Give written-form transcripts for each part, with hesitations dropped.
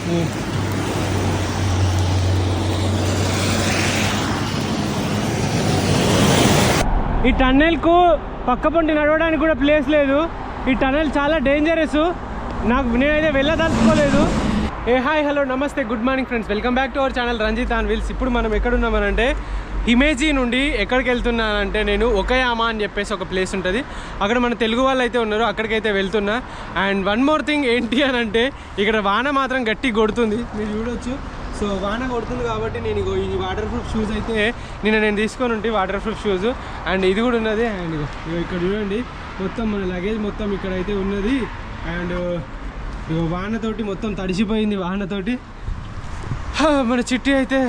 ఈ టన్నెల్కు పక్క పొంటి నడవడానికి కూడా ప్లేస్ లేదు. ఈ టన్నెల్ చాలా డేంజరస్. నేనైతే వెళ్ళదలుచుకోలేదు. హాయ్ హలో నమస్తే good morning friends, welcome back to our channel Ranjit on wheels. ఇప్పుడు మనం ఎక్కడున్నామనంటే హిమేజీ నుండి ఎక్కడికి వెళ్తున్నానంటే నేను ఒకయామా అని చెప్పేసి ఒక ప్లేస్ ఉంటుంది. అక్కడ మన తెలుగు వాళ్ళు అయితే ఉన్నారు, అక్కడికైతే వెళ్తున్నా. అండ్ వన్ మోర్ థింగ్ ఏంటి అని అంటే ఇక్కడ వాన మాత్రం గట్టి కొడుతుంది, మీరు చూడొచ్చు. సో వాన కొడుతుంది కాబట్టి నేను ఈ వాటర్ ప్రూఫ్ షూస్ అయితే నేను తీసుకొని ఉంటే వాటర్ ప్రూఫ్ షూస్. అండ్ ఇది కూడా ఉన్నది. అండ్ ఇక్కడ చూడండి మొత్తం మన లగేజ్ మొత్తం ఇక్కడ అయితే ఉన్నది. అండ్ వానతోటి మొత్తం తడిసిపోయింది. వానతోటి మన చిట్టి అయితే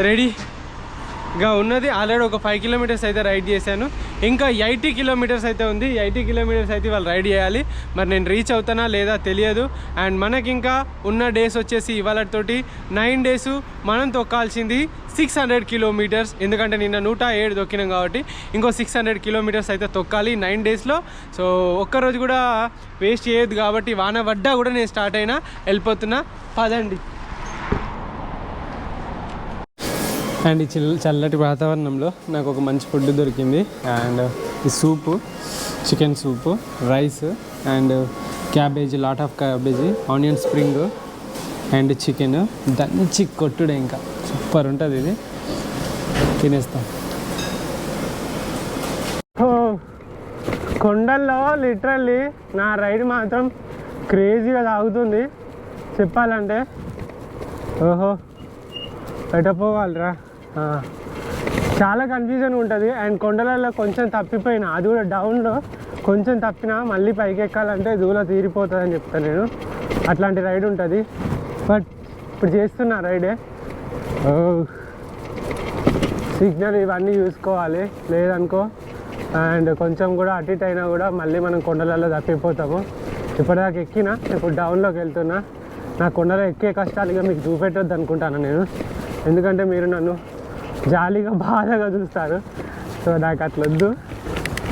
రెడీగా ఉన్నది. ఆల్రెడీ ఒక 5 కిలోమీటర్స్ అయితే రైడ్ చేశాను. ఇంకా 80 కిలోమీటర్స్ అయితే ఉంది. 80 కిలోమీటర్స్ అయితే వాళ్ళు రైడ్ చేయాలి. మరి నేను రీచ్ అవుతానా లేదా తెలియదు. అండ్ మనకి ఇంకా ఉన్న డేస్ వచ్చేసి ఇవాళతోటి 9 డేస్. మనం తొక్కాల్సింది 600 కిలోమీటర్స్. ఎందుకంటే నిన్న 107 తొక్కినాం కాబట్టి ఇంకో 600 కిలోమీటర్స్ అయితే తొక్కాలి 9 డేస్లో. సో ఒక్కరోజు కూడా వేస్ట్ చేయొద్దు కాబట్టి వాన పడ్డా కూడా నేను స్టార్ట్ అయినా వెళ్ళిపోతున్నా. పదండి. అండ్ ఈ చల్లటి వాతావరణంలో నాకు ఒక మంచి ఫుడ్ దొరికింది. అండ్ ఈ soup, chicken soup, rice and cabbage, lot of cabbage, onion spring and chicken దంచి కొట్టుడే. ఇంకా సూపర్ ఉంటుంది ఇది, తినేస్తాం. కొండల్లో లిటరల్లీ నా రైడ్ మాత్రం క్రేజీగా సాగుతుంది చెప్పాలంటే. ఓహో ఎటపోవాలిరా, చాలా కన్ఫ్యూజన్ ఉంటుంది. అండ్ కొండలలో కొంచెం తప్పిపోయినా, అది కూడా డౌన్లో కొంచెం తప్పినా మళ్ళీ పైకి ఎక్కాలంటే దూల తీరిపోతుంది అని చెప్తాను నేను. అట్లాంటి రైడ్ ఉంటుంది. బట్ ఇప్పుడు చేస్తున్నా రైడే. సిగ్నల్ ఇవన్నీ చూసుకోవాలి, లేదనుకో అండ్ కొంచెం కూడా అటు ఇటు అయినా కూడా మళ్ళీ మనం కొండలలో తప్పిపోతాము. ఇప్పటిదాకా ఎక్కినా, ఇప్పుడు డౌన్లోకి వెళ్తున్నా. నా కొండలో ఎక్కే కష్టాలుగా మీకు చూపెట్టొద్దు అనుకుంటాను నేను, ఎందుకంటే మీరు నన్ను జాలీగా బాధగా చూస్తారు. సో నాకు అట్లొద్దు,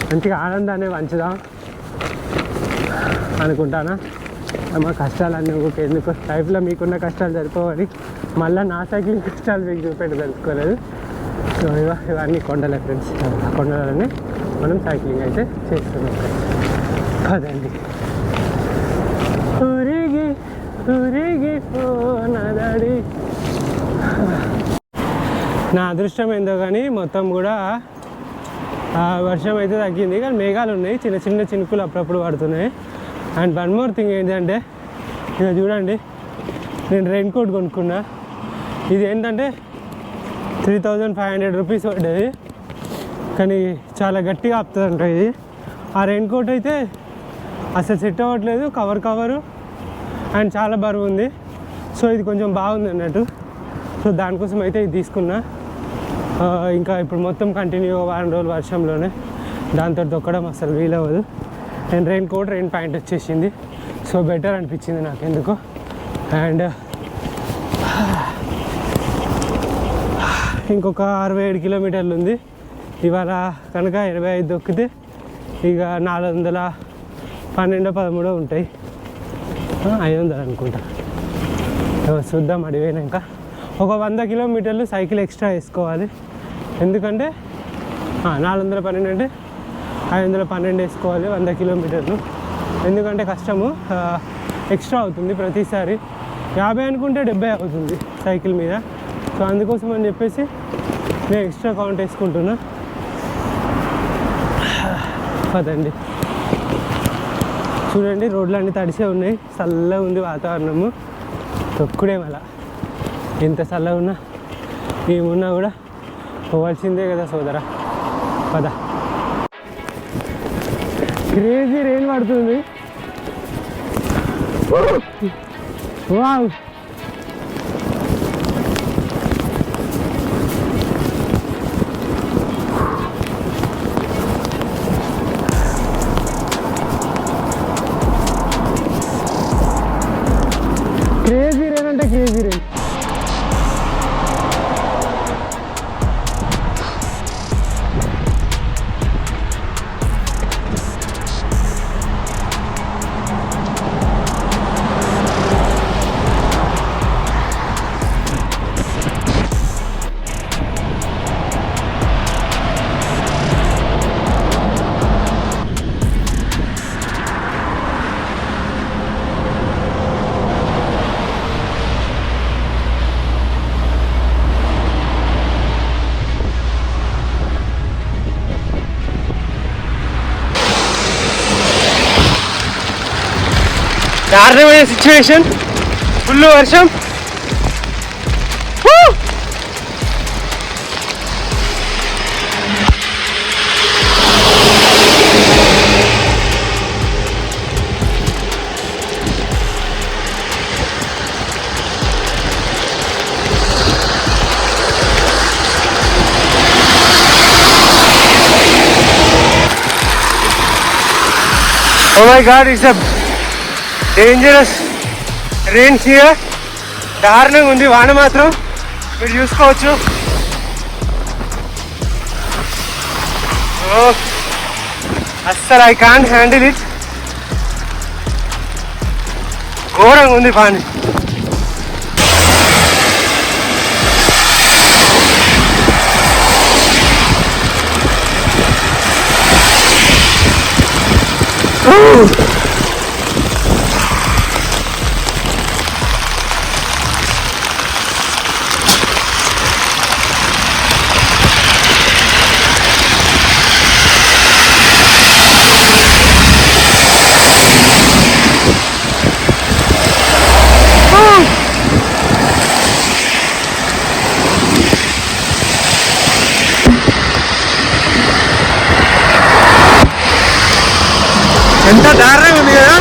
మంచిగా ఆనందాన్ని పంచుదాం అనుకుంటానా. మా కష్టాలన్నీ ఎందుకు లైఫ్లో మీకున్న కష్టాలు సరిపోవని మళ్ళీ నా సైక్లింగ్ కష్టాలు మీకు చూపెట్టి తెలుసుకోలేదు. సో ఇవన్నీ కొండలే ఫ్రెండ్స్, కొండలని మనం సైక్లింగ్ అయితే చేస్తున్నాం. కదండి ఊరిగి ఊరిగి పోనదడి. నా అదృష్టం ఏందో కానీ మొత్తం కూడా వర్షం అయితే తగ్గింది, కానీ మేఘాలు ఉన్నాయి, చిన్న చిన్న చినుకులు అప్పుడప్పుడు పడుతున్నాయి. అండ్ వన్ మోర్ థింగ్ ఏంటంటే ఇక చూడండి, నేను రెయిన్ కోట్ కొనుక్కున్నా. ఇది ఏంటంటే 3500 రూపీస్ పడ్డది, కానీ చాలా గట్టిగా ఆపుతుందంట ఇది. ఆ రెయిన్ కోట్ అయితే అసలు సెట్ అవ్వట్లేదు, కవరు అండ్ చాలా బరువు ఉంది. సో ఇది కొంచెం బాగుంది అన్నట్టు. సో దానికోసం అయితే ఇది తీసుకున్నా. ఇంకా ఇప్పుడు మొత్తం కంటిన్యూ వారం రోజులు వర్షంలోనే, దాంతో తొక్కడం అసలు వీలవ్వదు. And rain coat, rain pant వచ్చేసింది. సో బెటర్ అనిపించింది నాకు ఎందుకో. అండ్ ఇంకొక 67 కిలోమీటర్లు ఉంది. ఇవాళ కనుక 85 దొక్కితే ఇక 412, 13 ఉంటాయి, 500 అనుకుంటా. చూద్దాం అడిపోయినాక. ఒక 100 కిలోమీటర్లు సైకిల్ ఎక్స్ట్రా వేసుకోవాలి, ఎందుకంటే 412 అంటే 512 వేసుకోవాలి 100 కిలోమీటర్లు. ఎందుకంటే కష్టము, ఎక్స్ట్రా అవుతుంది ప్రతిసారి. 50 అనుకుంటే 70 అవుతుంది సైకిల్ మీద. సో అందుకోసం అని చెప్పేసి నేను ఎక్స్ట్రా కౌంట్ వేసుకుంటున్నా. పదండి. చూడండి రోడ్లు అన్నీ తడిసే ఉన్నాయి, చల్లగా ఉంది వాతావరణము. తొక్కుడే మళ్ళా ఎంత చల్లగా ఉన్నా ఏమున్నా కూడా పోవాల్సిందే కదా సోదరా. పద. క్రేజీ రెయిన్ పడుతుంది. వావ్, క్రేజీ రెయిన్ అంటే క్రేజీ రెయిన్. దారుణమైన సిచ్యువేషన్, ఫుల్ వర్షం. Oh my God, it's a dangerous rain here. దారుణంగా ఉంది వాన మాత్రం, మీరు చూసుకోవచ్చు. అస్సలు ఐ కాంట్ హ్యాండిల్ ఇట్. ఘోరంగా ఉంది పాని. ఎంత దారుణంగా ఉంది కదా.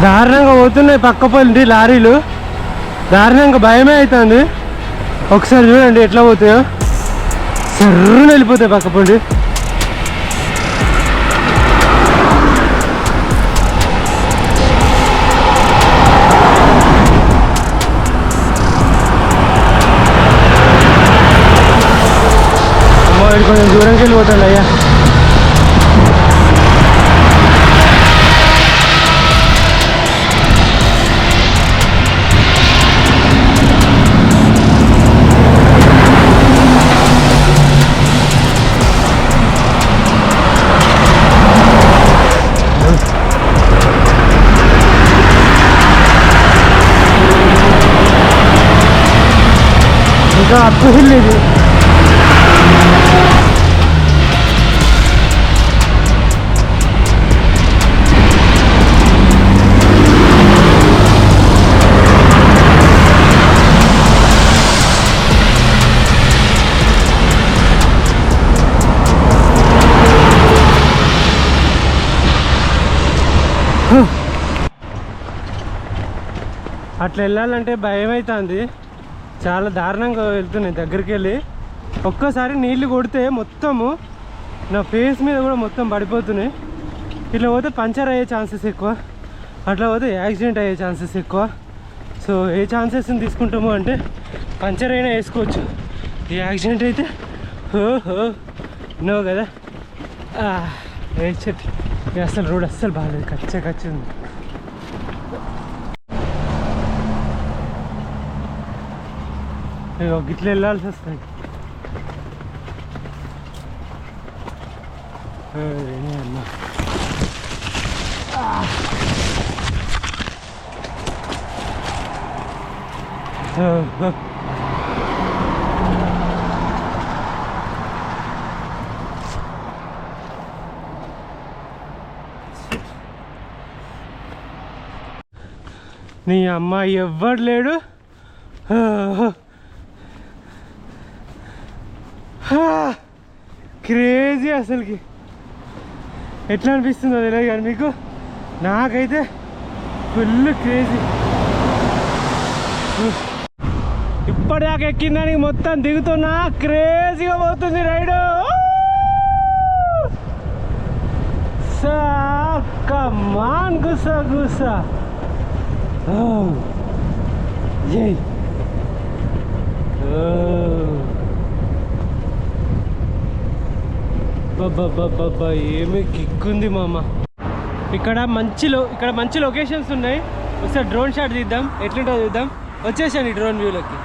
దారుణంగా పోతున్నాయి పక్క పొంది లారీలు, దారుణంగా భయమే అవుతుంది. ఒకసారి చూడండి ఎట్లా పోతాయో, సర్రున వెళ్ళిపోతాయి పక్క పొండి. కొంచెం దూరంకి వెళ్ళిపోతాడు అయ్యా. ఇంకా అప్పు హిల్ ఇది. అట్లా వెళ్ళాలంటే భయం అవుతుంది, చాలా దారుణంగా వెళ్తున్నాయి దగ్గరికి వెళ్ళి. ఒక్కసారి నీళ్ళు కొడితే మొత్తము నా ఫేస్ మీద కూడా మొత్తం పడిపోతున్నాయి. ఇట్లా పోతే పంచర్ అయ్యే ఛాన్సెస్ ఎక్కువ, అట్లా పోతే యాక్సిడెంట్ అయ్యే ఛాన్సెస్ ఎక్కువ. సో ఏ ఛాన్సెస్ని తీసుకుంటాము అంటే పంచర్ అయినా వేసుకోవచ్చు, ఈ యాక్సిడెంట్ అయితే నో కదా. చెట్టు అసలు రోడ్ అస్సలు బాగాలేదు, కచ్చ ఉంది. గిట్ల వెళ్ళాల్సి వస్తుంది. అమ్మా నీ అమ్మాయి ఎవ్వడు లేడు. క్రేజీ అసలుకి. ఎట్లా అనిపిస్తుందో తెలియదు కానీ మీకు, నాకైతే ఫుల్ క్రేజీ. ఇప్పటిదాకా ఎక్కిందానికి మొత్తం దిగుతున్నా, క్రేజీగా పోతుంది రైడు. కమాన్ గుసా గుసా. అబ్బబ్బబ్బబ్బబ్బా ఏమి కిక్కుంది మామ. ఇక్కడ మంచి లొకేషన్స్ ఉన్నాయి. ఒకసారి డ్రోన్ షాట్ తీద్దాం, ఎట్లుంటుందో చూద్దాం. వచ్చేసాను ఈ డ్రోన్ వ్యూలోకి.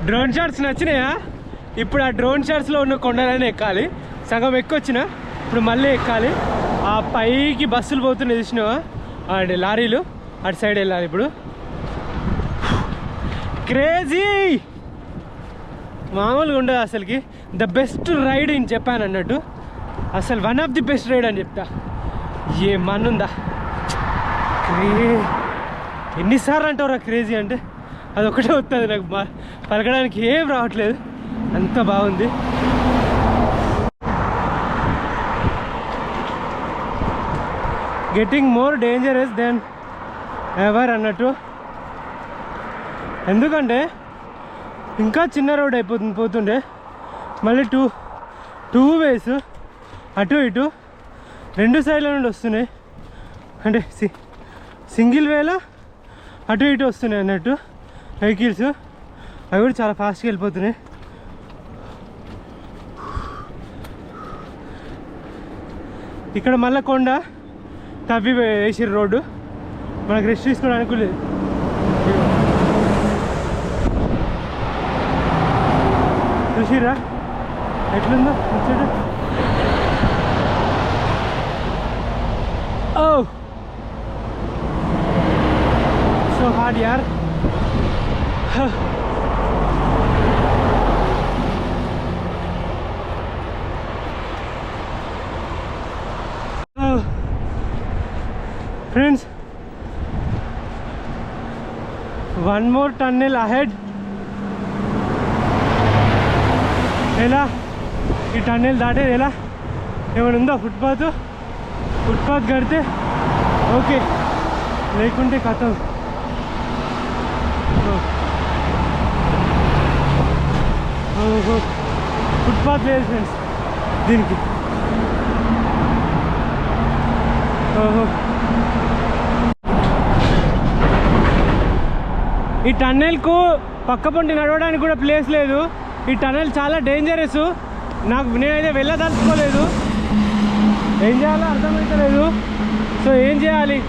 డ్రోన్ షాట్స్ నచ్చినాయా? ఇప్పుడు ఆ డ్రోన్ షాట్స్లో ఉన్న కొండలనే ఎక్కాలి. సగం ఎక్కొచ్చిన, ఇప్పుడు మళ్ళీ ఎక్కాలి. ఆ పైకి బస్సులు పోతున్నాయి చూసినావా, అండ్ లారీలు అటు సైడ్ వెళ్ళాలి. ఇప్పుడు క్రేజీ, మామూలుగా ఉండదు అసలుకి. The best ride in Japan అన్నట్టు, అసలు one of the best ride అని చెప్తా. ఏ మన్నుందా, ఎన్నిసార్లు అంటావురా క్రేజీ అంటే? అదొకటే వస్తుంది నాకు, పలకడానికి ఏం రావట్లేదు, అంత బాగుంది. Getting more dangerous then ever అన్నట్టు. ఎందుకంటే ఇంకా చిన్న రోడ్ పోతుండే, మళ్ళీ టూ వేస్ అటు ఇటు రెండు సైడ్ల నుండి వస్తున్నాయి, అంటే సింగిల్ వేలో అటు ఇటు వస్తున్నాయి అన్నట్టు వెహికల్స్. అవి కూడా చాలా ఫాస్ట్గా వెళ్ళిపోతున్నాయి. ఇక్కడ మళ్ళీ కొండ తవ్వి వేసిరు రోడ్డు, మనకు రెస్ట్ తీసుకోవడానికి లేదు. చూసిరా ఎట్లుందో చూడు. ఓ సో హార్డ్ యార్. Friends, one more tunnel ahead. ఎలా ఈ టన్నెల్ దాటేది ఎలా? ఏమైనా ఉందా ఫుట్పాత్ కడితే ఓకే, లేకుంటే కథం. ఫుట్పాత్ లేదు ఫ్రెండ్స్ దీనికి. ఈ టన్నెల్కు పక్క పొంటి నడవడానికి కూడా ప్లేస్ లేదు. ఈ టన్నెల్ చాలా డేంజరస్. నేనైతే వెళ్ళదలుచుకోలేదు, ఏం చేయాలో అర్థమవుతలేదు. సో ఏం చేయాలి?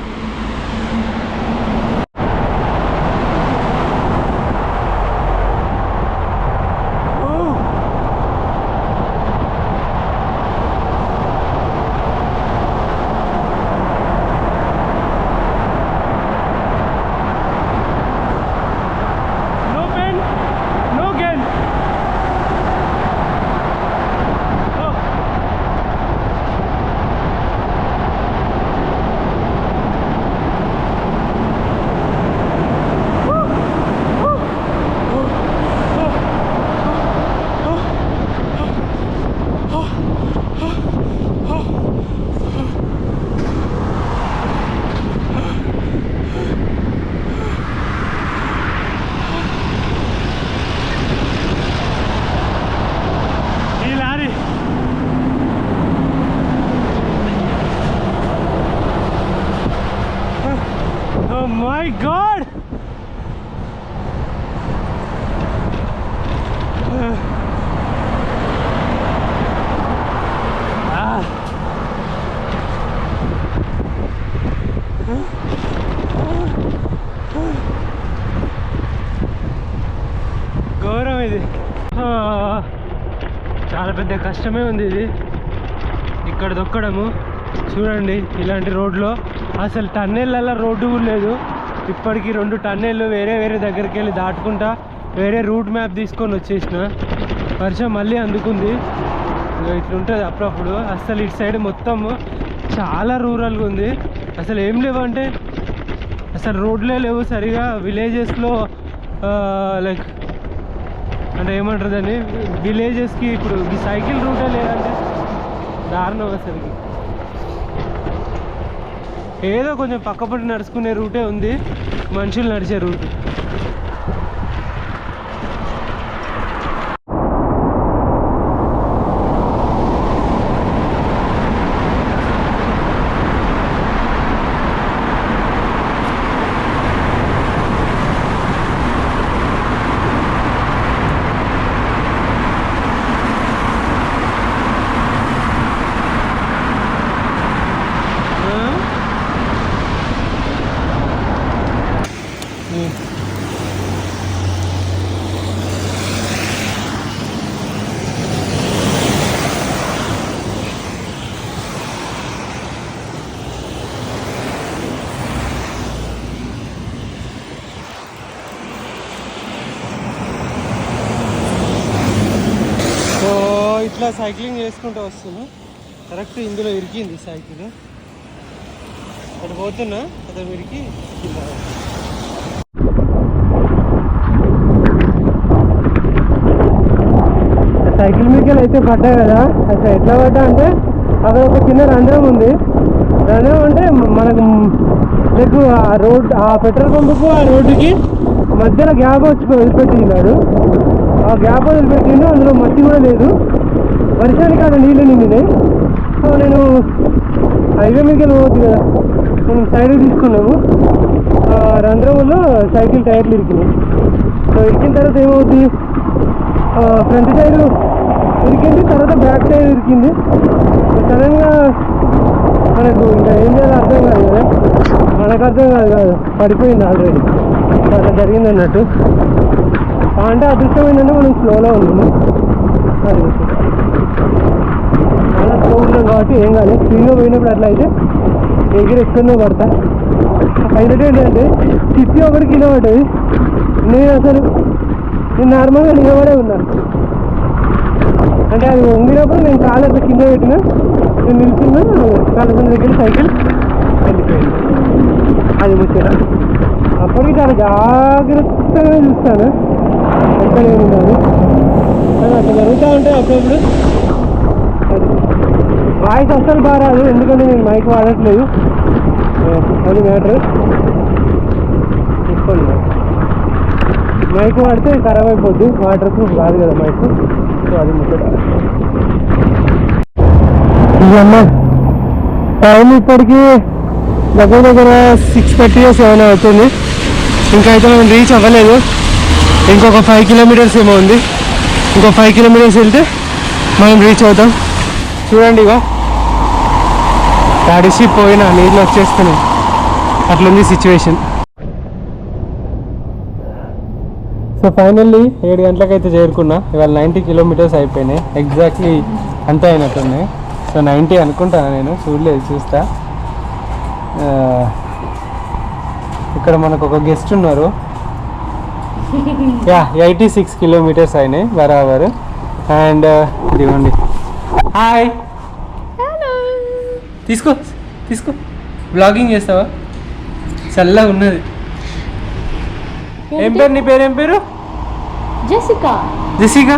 My God! ఘోరం ఇది, చాలా పెద్ద కష్టమే ఉంది ఇది ఇక్కడ దొక్కడము. చూడండి ఇలాంటి రోడ్లో అసలు టన్నెళ్ళల్లో రోడ్డు కూడా లేదు. ఇప్పటికి 2 టన్నెళ్ళు వేరే దగ్గరికి వెళ్ళి దాటుకుంటా వేరే రూట్ మ్యాప్ తీసుకొని వచ్చేసిన. వర్షం మళ్ళీ అందుకుంది, ఇట్లుంటుంది అప్పుడప్పుడు. అసలు ఇటు సైడ్ మొత్తం చాలా రూరల్గా ఉంది, అసలు ఏం లేవంటే అసలు రోడ్లే లేవు సరిగా. విలేజెస్లో లైక్ అంటే ఏమంటారు దాన్ని, విలేజెస్కి ఇప్పుడు ఈ సైకిల్ రూటే లేదంటే దారుణం అసలుకి. ఏదో కొంచెం పక్కపడి నడుచుకునే రూటే ఉంది, మనుషులు నడిచే రూట్. ఇట్లా సైక్లింగ్ చేసుకుంటూ వస్తున్నా, కరెక్ట్ ఇందులో ఇరికింది సైకిల్. అక్కడ పోతున్నా అతను ఇరికి సైకిల్ మీదకి అయితే పడ్డా కదా. అసలు ఎట్లా పడ్డా అంటే అక్కడ ఒక చిన్న రంధ్రం ఉంది. రంధ్రం అంటే మనకు లైక్ ఆ రోడ్, ఆ పెట్రోల్ పంపుకు ఆ రోడ్డుకి మధ్యలో గ్యాప్ వచ్చి వదిలిపెట్టినాడు. ఆ గ్యాప్ వదిలిపెట్టిండు, అందులో మట్టి కూడా లేదు. వర్షానికి అక్కడ నీళ్ళు నిండినాయి. సో నేను హైవే మీదకి పోవచ్చు కదా, మనం సైడ్ తీసుకున్నాము. రంధ్రంలో సైకిల్ టైర్లు ఇరికినాయి. సో ఇరికిన తర్వాత ఏమవుతుంది, ఫ్రంట్ సైడ్ ఇరికింది, తర్వాత బ్యాక్ సైడ్ ఇరికింది. సడన్గా మనకు ఇంకా ఏం చేయాలో అర్థం కాదు కదా, మనకు అర్థం కాదు, పడిపోయింది ఆల్రెడీ. అట్లా జరిగింది అన్నట్టు. అంటే అదృష్టం ఏంటంటే మనం స్లోలో ఉన్నాము, అది చాలా స్లో ఉన్నాం కాబట్టి ఏం కాదు. స్పీడ్గా పోయినప్పుడు అట్లా అయితే ఎగిరి ఎక్కడో పడతా. హైలైట్ ఏంటంటే చిట్టి ఒకటి కింద పడ్డది. నేను నార్మల్గా నిలబడే ఉన్నాను. అంటే అది వంగినప్పుడు నేను కాలు అట్లా కింద పెట్టినా, నేను నిలుచున్నా, కాళ్ళ దగ్గర సైకిల్ వెళ్ళిపోయింది. అది ముచ్చట. అప్పటికి చాలా జాగ్రత్తగా చూస్తాను ఎక్కడ ఏమున్నాను. కానీ అట్లా జరుగుతూ ఉంటాయి అప్పుడప్పుడు. వాయిస్ అస్సలు బాగా రాదు, ఎందుకంటే నేను మైక్ వాడట్లేదు. అది మ్యాటర్. తీసుకోండి, మైక్ వాడితే ఖరాబ్ అయిపోద్ది, వాటర్ ప్రూఫ్ కాదు కదా మైక్. సో అది ముచ్చట. ఇవన్నీ టైం ఇప్పటికీ దగ్గర దగ్గర 6:30 or 7 అవుతుంది. ఇంకా అయితే మనం రీచ్ అవ్వలేదు. ఇంకొక 5 kilometers ఏమో ఉంది. ఇంకో 5 kilometers వెళ్తే మనం రీచ్ అవుతాం. చూడండి, ఇక తడిసిపోయిన నీళ్ళు వచ్చేస్తున్నాయి, అట్లుంది సిచ్యువేషన్. So finally 7 గంటలకైతే చేరుకున్నా. ఇవాళ 90 kilometers అయిపోయినాయి. ఎగ్జాక్ట్లీ అంతే అయినట్టున్నాయి. సో 90 అనుకుంటాను, నేను చూడలేదు, చూస్తా. ఇక్కడ మనకు ఒక గెస్ట్ ఉన్నారు. 86 kilometers అయినాయి బరాబర్. అండ్ ఇదిగోండి, హాయ్, తీసుకో తీసుకో, బ్లాగింగ్ చేస్తావా? చల్లగా ఉన్నది. ఏం పేరు నీ పేరు? ఏం పేరు? Jessica. Jessica?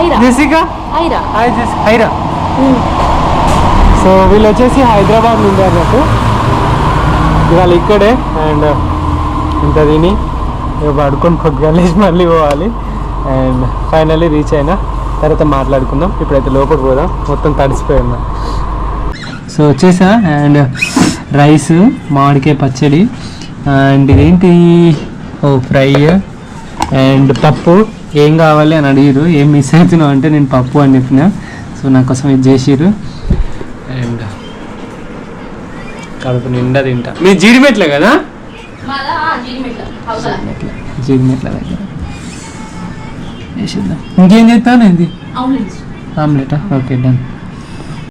Aira. Jessica? Aira. Hi Aira. So వీళ్ళు వచ్చేసి హైదరాబాద్ నుండి అన్నట్టు. ఇవాళ ఇక్కడే. అండ్ ఇంత తిని పడుకొని పొద్దుగాలేసి మళ్ళీ పోవాలి. అండ్ ఫైనల్లీ రీచ్ అయినా. తర్వాత మాట్లాడుకుందాం. ఇప్పుడైతే లోపలికి పోదాం, మొత్తం తడిసిపోయిందా. సో వచ్చేసా. అండ్ రైస్, మామిడికాయ పచ్చడి, అండ్ ఇదేంటి, ఫ్రై అండ్ పప్పు. ఏం కావాలి అని అడిగిరు, ఏం మిస్ అవుతున్నావు అంటే నేను పప్పు అని చెప్పిన. సో నా కోసం ఇది చేసిరు. అండ్ కడుపు నిండా తింటా. మీ జీడిమెట్లే కదా? జీడిమెట్ల దగ్గర వేసిద్దాం. ఇంకేం చేస్తాను ఇది? ఆమ్లెటా? Okay, done.